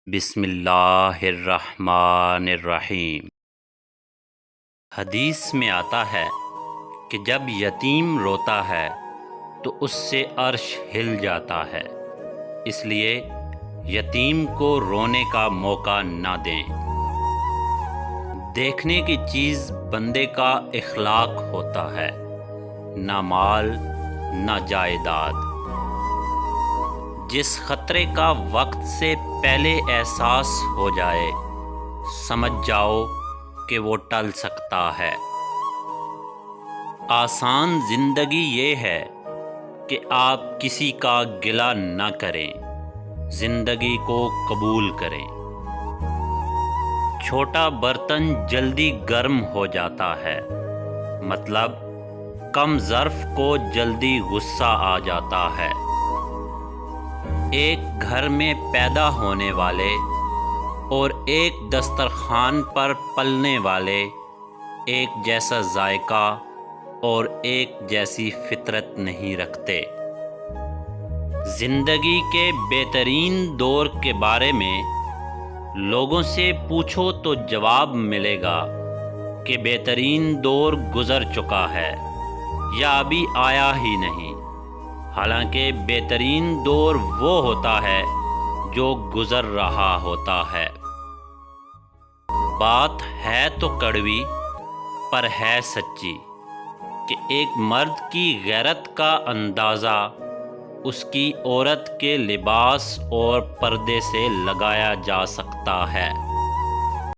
بسم اللہ الرحمن الرحیم۔ حدیث میں آتا ہے کہ جب یتیم روتا ہے تو اس سے عرش ہل جاتا ہے، اس لیے یتیم کو رونے کا موقع نہ دیں۔ دیکھنے کی چیز بندے کا اخلاق ہوتا ہے، نہ مال نہ جائیداد۔ جس خطرے کا وقت سے پہلے احساس ہو جائے، سمجھ جاؤ کہ وہ ٹل سکتا ہے۔ آسان زندگی یہ ہے کہ آپ کسی کا گلہ نہ کریں، زندگی کو قبول کریں۔ چھوٹا برتن جلدی گرم ہو جاتا ہے، مطلب کم ظرف کو جلدی غصہ آ جاتا ہے۔ ایک گھر میں پیدا ہونے والے اور ایک دسترخوان پر پلنے والے ایک جیسا ذائقہ اور ایک جیسی فطرت نہیں رکھتے۔ زندگی کے بہترین دور کے بارے میں لوگوں سے پوچھو تو جواب ملے گا کہ بہترین دور گزر چکا ہے یا ابھی آیا ہی نہیں، حالانکہ بہترین دور وہ ہوتا ہے جو گزر رہا ہوتا ہے۔ بات ہے تو کڑوی پر ہے سچی کہ ایک مرد کی غیرت کا اندازہ اس کی عورت کے لباس اور پردے سے لگایا جا سکتا ہے۔